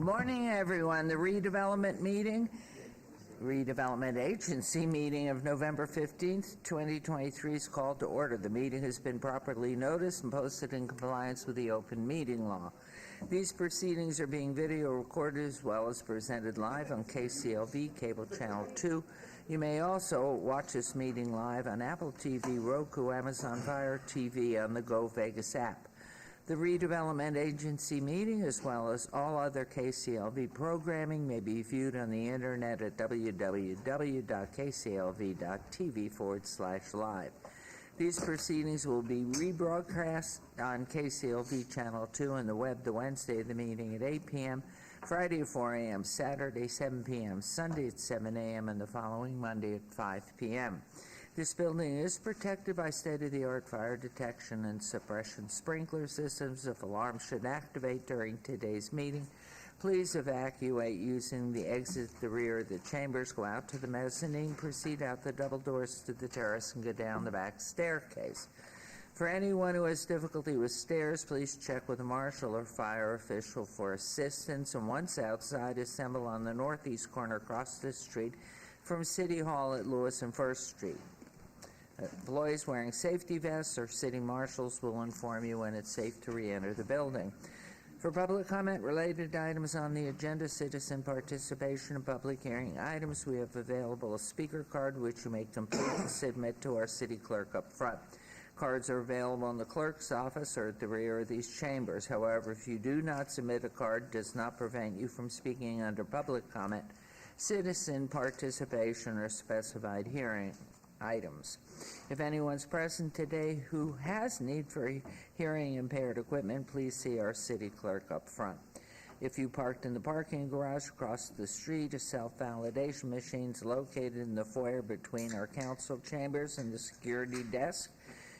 Good morning, everyone. The Redevelopment Agency meeting of November 15th, 2023 is called to order. The meeting has been properly noticed and posted in compliance with the open meeting law. These proceedings are being video recorded as well as presented live on KCLV Cable Channel 2. You may also watch this meeting live on Apple TV, Roku, Amazon Fire TV, on the Go Vegas app. The Redevelopment Agency meeting, as well as all other KCLV programming, may be viewed on the internet at www.kclv.tv/live. These proceedings will be rebroadcast on KCLV Channel 2 and the web the Wednesday of the meeting at 8 p.m., Friday at 4 a.m., Saturday 7 p.m., Sunday at 7 a.m., and the following Monday at 5 p.m. This building is protected by state-of-the-art fire detection and suppression sprinkler systems. If alarms should activate during today's meeting, please evacuate using the exit at the rear of the chambers. Go out to the mezzanine, proceed out the double doors to the terrace, and go down the back staircase. For anyone who has difficulty with stairs, please check with a marshal or fire official for assistance. And once outside, assemble on the northeast corner across the street from City Hall at Lewis and First Street. Employees wearing safety vests or city marshals will inform you when it's safe to re-enter the building. For public comment related to items on the agenda, citizen participation in public hearing items, we have available a speaker card which you may complete and submit to our city clerk up front. Cards are available in the clerk's office or at the rear of these chambers. However, if you do not submit a card, it does not prevent you from speaking under public comment, citizen participation, or specified hearing items. If anyone's present today who has need for hearing impaired equipment, please see our city clerk up front. If you parked in the parking garage across the street, a self-validation machine is located in the foyer between our council chambers and the security desk.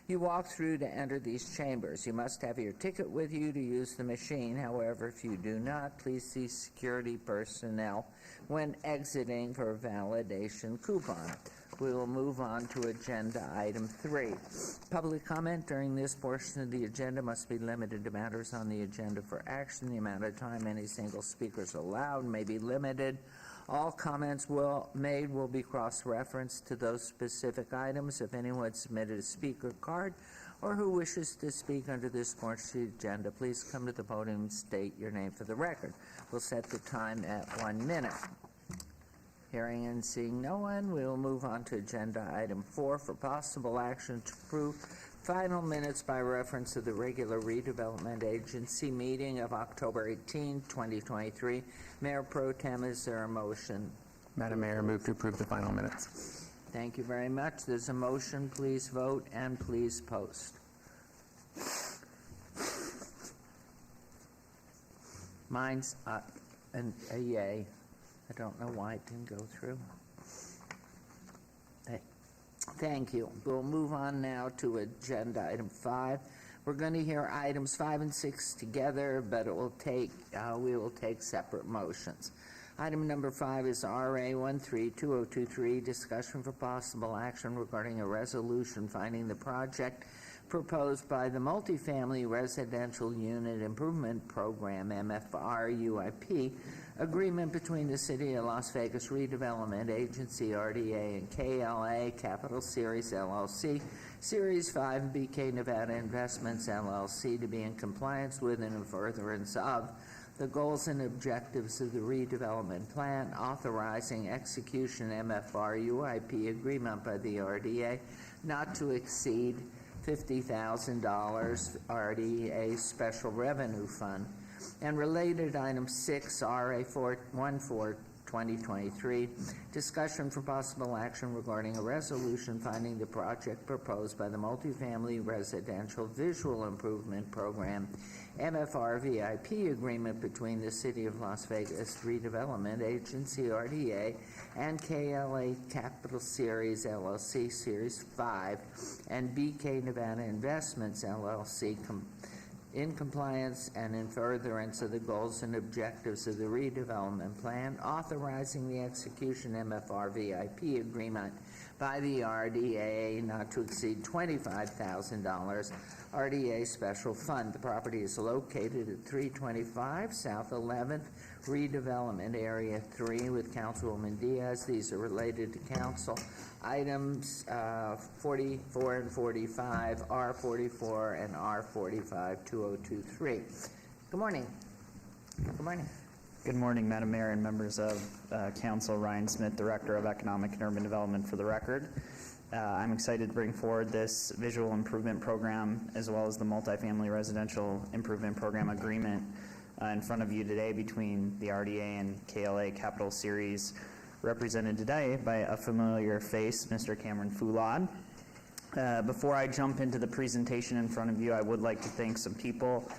You walk through to enter these chambers. You must have your ticket with you to use the machine. However, if you do not, please see security personnel when exiting for a validation coupon. We will move on to agenda item 3. Public comment during this portion of the agenda must be limited to matters on the agenda for action. The amount of time any single speaker is allowed may be limited. All comments made will be cross-referenced to those specific items. If anyone submitted a speaker card or who wishes to speak under this portion of the agenda, please come to the podium and state your name for the record. We'll set the time at 1 minute. Hearing and seeing no one, we will move on to agenda item 4 for possible action to approve final minutes by reference to the regular Redevelopment Agency meeting of October 18, 2023. Mayor Pro Tem, is there a motion? Madam Mayor, move to approve the final minutes. Thank you very much. There's a motion. Please vote and please post. Mine's a yay. I don't know why it didn't go through. Thank you. We'll move on now to agenda item 5. We're going to hear items 5 and 6 together, but we will take separate motions. Item number 5 is RA 132023, discussion for possible action regarding a resolution finding the project proposed by the Multifamily Residential Unit Improvement Program, MFR UIP, agreement between the City of Las Vegas Redevelopment Agency, RDA, and KLA Capital Series LLC, Series 5, BK Nevada Investments LLC, to be in compliance with and in furtherance of the goals and objectives of the redevelopment plan, authorizing execution MFR UIP agreement by the RDA not to exceed $50,000 RDA Special Revenue Fund, and related item 6, RA 414-2023, discussion for possible action regarding a resolution finding the project proposed by the Multifamily Residential Visual Improvement Program, MFR VIP agreement between the City of Las Vegas Redevelopment Agency, RDA, and KLA Capital Series LLC, Series 5, and BK Nevada Investments LLC, in compliance and in furtherance of the goals and objectives of the redevelopment plan, authorizing the execution MFR VIP agreement by the RDA not to exceed $25,000 RDA Special Fund. The property is located at 325 South 11th, Redevelopment Area 3 with Councilwoman Diaz. These are related to council items 44 and 45, R44 and R45 2023. Good morning. Good morning. Good morning, Madam Mayor and members of Council. Ryan Smith, Director of Economic and Urban Development for the record. I'm excited to bring forward this visual improvement program as well as the multifamily residential improvement program agreement in front of you today between the RDA and KLA Capital Series, represented today by a familiar face, Mr. Cameron Foulad. Before I jump into the presentation in front of you, I would like to thank some people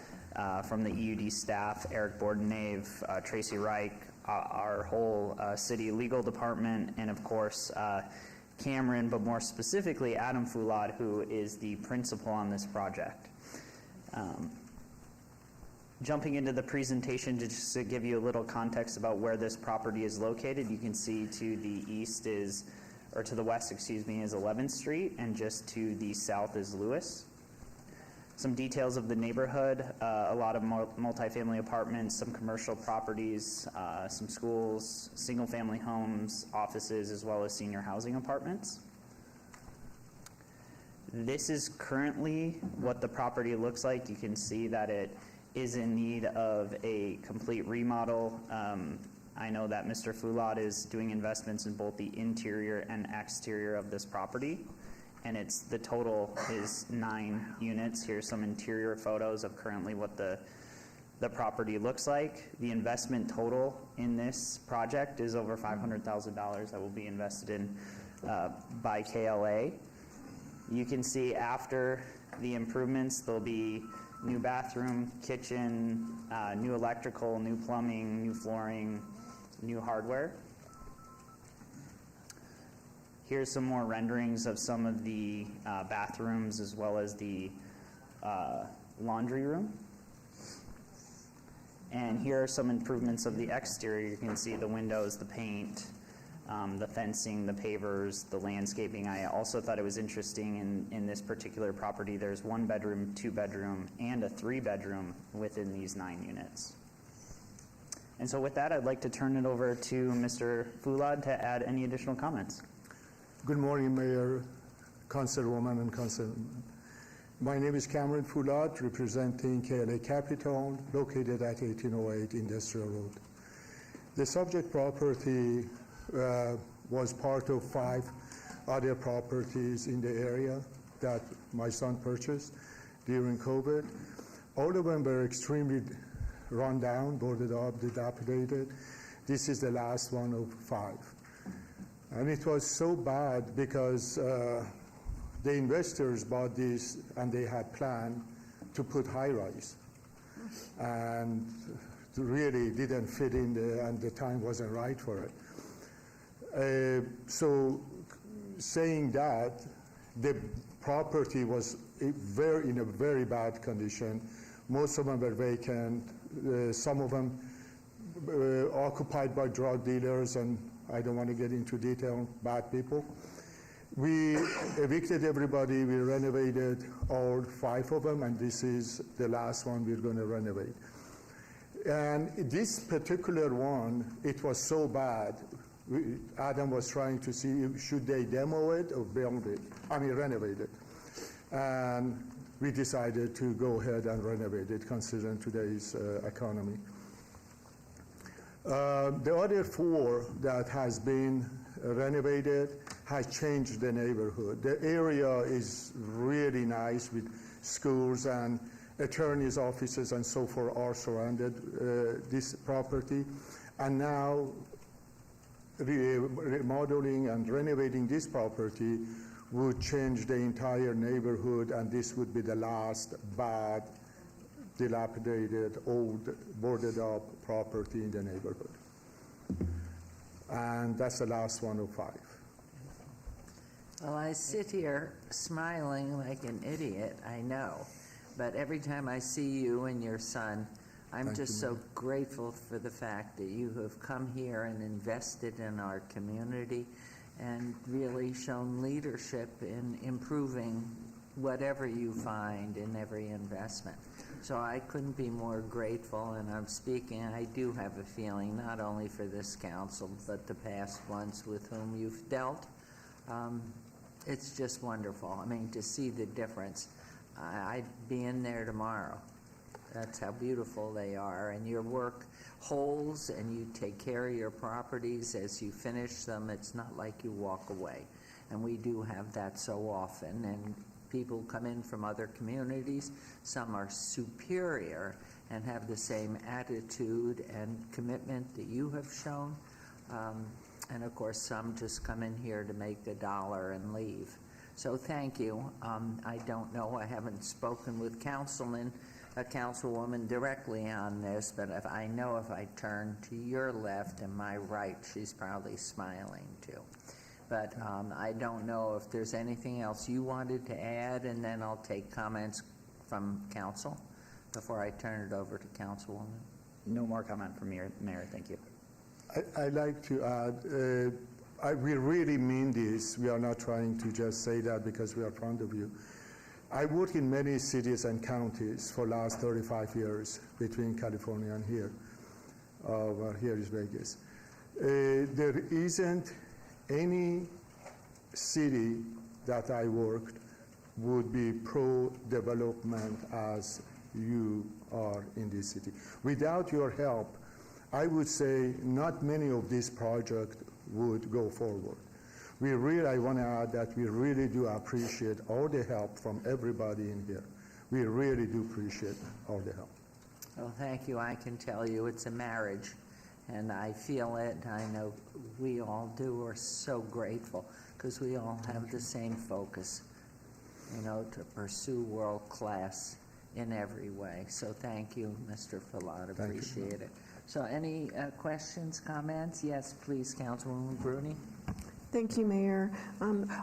from the EUD staff, Eric Bordenave, Tracy Reich, our whole city legal department, and of course Cameron, but more specifically Adam Foulad, who is the principal on this project. Jumping into the presentation, just to give you a little context about where this property is located, you can see to the east is, or to the west, excuse me, is 11th Street, and just to the south is Lewis. Some details of the neighborhood, a lot of multifamily apartments, some commercial properties, some schools, single-family homes, offices, as well as senior housing apartments. This is currently what the property looks like. You can see that it is in need of a complete remodel. I know that Mr. Foulad is doing investments in both the interior and exterior of this property. And the total is 9 units. Here's some interior photos of currently what the property looks like. The investment total in this project is over $500,000 that will be invested in by KLA. You can see after the improvements, there'll be new bathroom, kitchen, new electrical, new plumbing, new flooring, new hardware. Here's some more renderings of some of the bathrooms as well as the laundry room. And here are some improvements of the exterior. You can see the windows, the paint, the fencing, the pavers, the landscaping. I also thought it was interesting in this particular property, there's 1 bedroom, 2 bedroom, and a 3 bedroom within these 9 units. And so with that, I'd like to turn it over to Mr. Foulad to add any additional comments. Good morning, Mayor, Councilwoman, and Councilman. My name is Cameron Foulad, representing KLA Capital, located at 1808 Industrial Road. The subject property was part of 5 other properties in the area that my son purchased during COVID. All of them were extremely run down, boarded up, dilapidated. This is the last one of 5. And it was so bad because the investors bought this and they had planned to put high-rise. And really didn't fit in there, and the time wasn't right for it. So saying that, the property was in a very bad condition. Most of them were vacant. Some of them occupied by drug dealers, and I don't want to get into detail, bad people. We evicted everybody. We renovated all 5 of them, and this is the last one we're going to renovate. And this particular one, it was so bad, Adam was trying to see, should they demo it or renovate it. And we decided to go ahead and renovate it, considering today's economy. The other 4 that has been renovated has changed the neighborhood. The area is really nice with schools, and attorneys' offices and so forth are surrounded this property. And now remodeling and renovating this property would change the entire neighborhood, and this would be the last bad, dilapidated, old, boarded up property in the neighborhood. And that's the last one of 5. Well, I sit here smiling like an idiot, I know. But every time I see you and your son, I'm just so grateful for the fact that you have come here and invested in our community and really shown leadership in improving whatever you find in every investment. So I couldn't be more grateful, and I'm speaking, I do have a feeling not only for this council, but the past ones with whom you've dealt. It's just wonderful. I mean, to see the difference. I'd be in there tomorrow. That's how beautiful they are, and your work holds, and you take care of your properties as you finish them. It's not like you walk away, and we do have that so often, and people come in from other communities. Some are superior and have the same attitude and commitment that you have shown, and of course some just come in here to make the dollar and leave. So thank you. I don't know, I haven't spoken with a councilwoman directly on this, but if I know if I turn to your left and my right, she's probably smiling too. But I don't know if there's anything else you wanted to add, and then I'll take comments from council before I turn it over to councilwoman. No more comment from Mayor, thank you. I'd like to add, we really mean this. We are not trying to just say that because we are proud of you. I work in many cities and counties for the last 35 years between California and here. Well, here is Vegas. There isn't any city that I worked would be pro-development as you are in this city. Without your help, I would say not many of these projects would go forward. I want to add that we really do appreciate all the help from everybody in here. We really do appreciate all the help. Well, thank you. I can tell you it's a marriage, and I feel it. I know we all do. We're so grateful because we all have the same focus, to pursue world class in every way. So thank you, Mr. Fillat. Appreciate it. So any questions, comments? Yes, please, Councilwoman Bruni. Thank you, Mayor.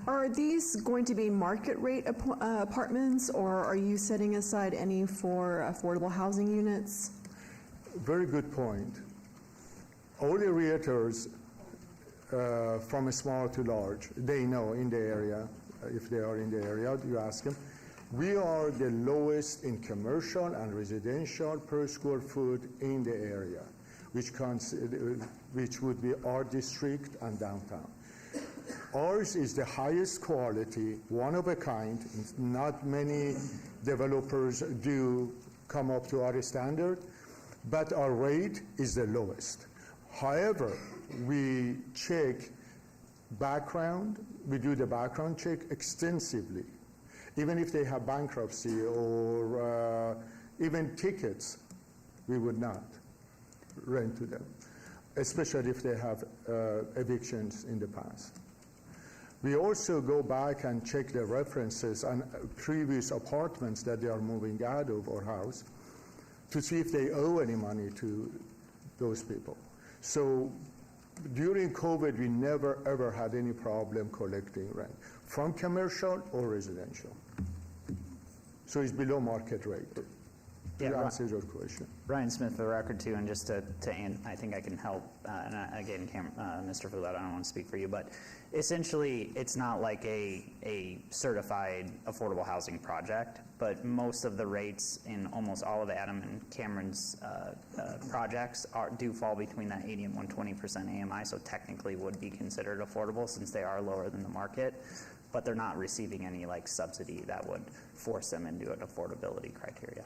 Are these going to be market rate apartments, or are you setting aside any for affordable housing units? Very good point. All the realtors, from small to large, they know in the area, if they are in the area, you ask them. We are the lowest in commercial and residential per square foot in the area, which would be our district and downtown. Ours is the highest quality, one of a kind. Not many developers do come up to our standard, but our rate is the lowest. However, we check background, we do the background check extensively. Even if they have bankruptcy or even tickets, we would not rent to them, especially if they have evictions in the past. We also go back and check the references on previous apartments that they are moving out of our house to see if they owe any money to those people. So during COVID, we never ever had any problem collecting rent from commercial or residential. So it's below market rate. Yeah, to answer your question. Ryan Smith for the record too, and just to I think I can help, again, Mr. Fillat, I don't want to speak for you, but essentially it's not like a certified affordable housing project, but most of the rates in almost all of Adam and Cameron's projects do fall between that 80 and 120% AMI, so technically would be considered affordable since they are lower than the market, but they're not receiving any subsidy that would force them into an affordability criteria.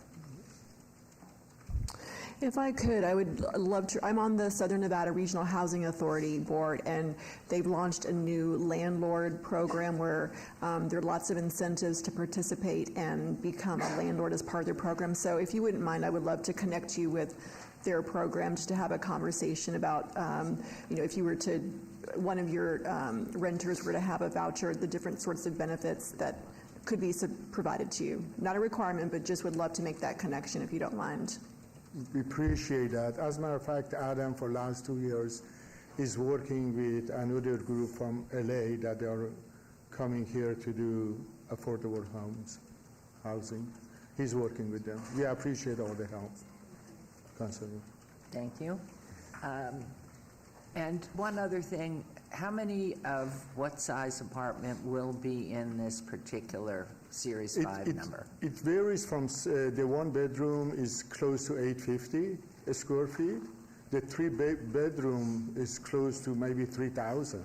If I could, I would love to. I'm on the Southern Nevada Regional Housing Authority board, and they've launched a new landlord program where there are lots of incentives to participate and become a landlord as part of their program. So if you wouldn't mind, I would love to connect you with their program just to have a conversation about, if you were to, one of your renters were to have a voucher, the different sorts of benefits that could be provided to you. Not a requirement, but just would love to make that connection if you don't mind. We appreciate that. As a matter of fact, Adam, for the last 2 years, is working with another group from LA that they are coming here to do affordable housing. He's working with them. We appreciate all the help. Councilor. Thank you. And one other thing, how many of what size apartment will be in this particular Series 5 number? It varies from, the one bedroom is close to 850 square feet. The bedroom is close to maybe 3,000.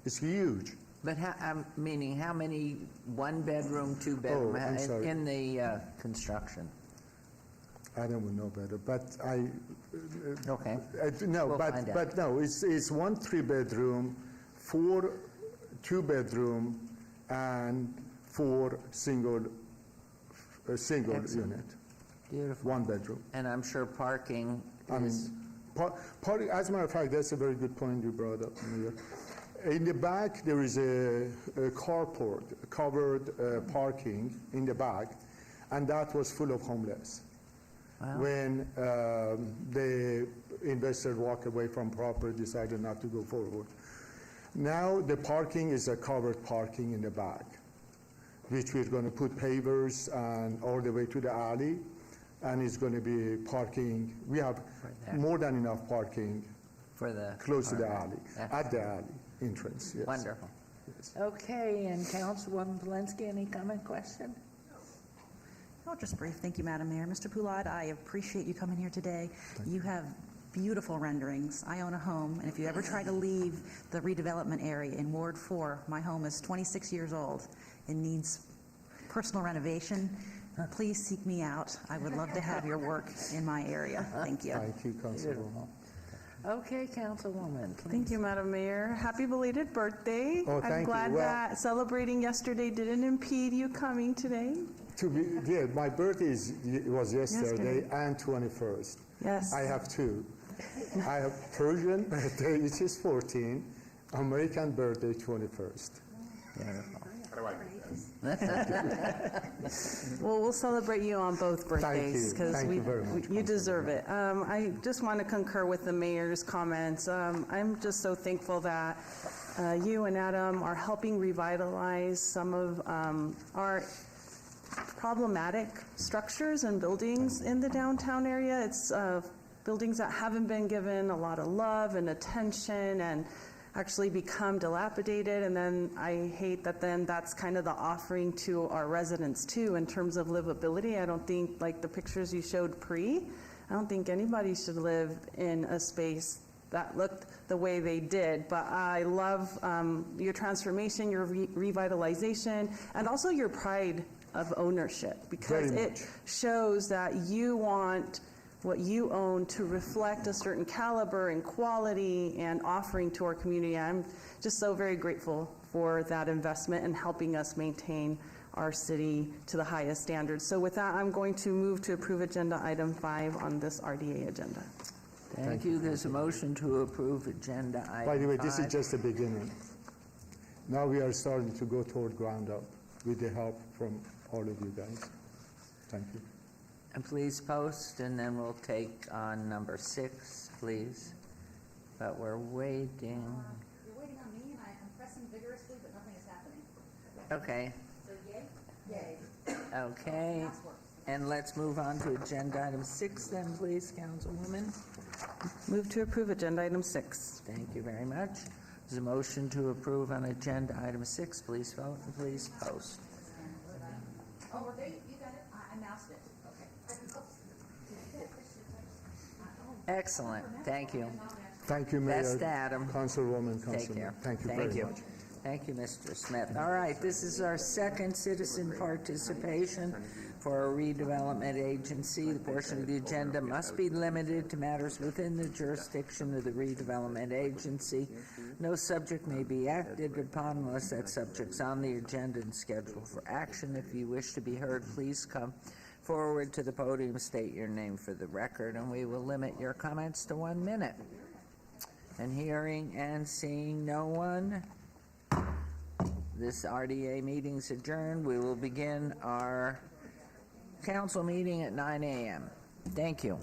It's huge. But meaning how many one-bedroom, two-bedroom I'm sorry. in the construction? I don't know better, but Okay. no, We'll find out. but no, it's 1 3-bedroom, 4 2-bedroom, and 4 single Excellent. unit, Beautiful. 1 bedroom. And I'm sure parking I mean, is, as a matter of fact, that's a very good point you brought up, Mayor. In the back, there is a carport, covered parking in the back, and that was full of homeless. Wow. When the investor walked away from property, decided not to go forward. Now the parking is a covered parking in the back, which we're going to put pavers and all the way to the alley, and it's going to be parking. We have there. more than enough parking for the... close to the alley, Excellent. at the alley entrance. Yes. Wonderful. Yes. Okay, and Councilwoman Polinsky, any comment, question? Oh, just brief. Thank you, Madam Mayor. Mr. Poulad, I appreciate you coming here today. You have beautiful renderings. I own a home, and if you ever try to leave the redevelopment area in Ward 4, my home is 26 years old and needs personal renovation. Please seek me out. I would love to have your work in my area. Thank you. Thank you, Councilwoman. Okay, Councilwoman, please. Thank you, Madam Mayor. Happy belated birthday. Oh, thank I'm you. glad Well- that celebrating yesterday didn't impede you coming today. Yeah, my birthday was yesterday Yesterday. and 21st. Yes. I have 2. I have Persian birthday, which is 14, American birthday, 21st. Well, we'll celebrate you on both birthdays you. Thank you very much, you deserve it. I just want to concur with the mayor's comments. I'm just so thankful that you and Adam are helping revitalize some of our problematic structures and buildings in the downtown area. It's buildings that haven't been given a lot of love and attention and actually become dilapidated, and then I hate that then that's kind of the offering to our residents too in terms of livability. I don't think, like the pictures you showed I don't think anybody should live in a space that looked the way they did, but I love your transformation, your revitalization, and also your pride of ownership, because Very it much. shows that you want what you own to reflect a certain caliber and quality and offering to our community. I'm just so very grateful for that investment and helping us maintain our city to the highest standards. So with that, I'm going to move to approve agenda item 5 on this RDA agenda. Thank you. There's a motion to approve agenda item 5. By the way, this is just the beginning. Now we are starting to go toward ground up with the help from all of you guys. Thank you. And please post, and then we'll take on number 6, please. But we're waiting. You're waiting on me, and I am pressing vigorously, but nothing is happening. Okay, So yay? Yay. okay. And let's move on to agenda item 6 then, please, Councilwoman. Move to approve agenda item 6. Thank you very much. There's a motion to approve on agenda item 6. Please vote and please post. Oh, were they, you got it? I moused it. Okay. Excellent. Thank you. Thank you, Mayor. Best Adam. Councilwoman, Take Councilman. care. Thank you very much. Thank you, Mr. Smith. All right, this is our second citizen participation for a redevelopment agency. The portion of the agenda must be limited to matters within the jurisdiction of the redevelopment agency. No subject may be acted upon unless that subject's on the agenda and scheduled for action. If you wish to be heard, please come forward to the podium, state your name for the record, and we will limit your comments to 1 minute. And hearing and seeing no one, this RDA meeting's adjourned. We will begin our council meeting at 9 a.m. Thank you.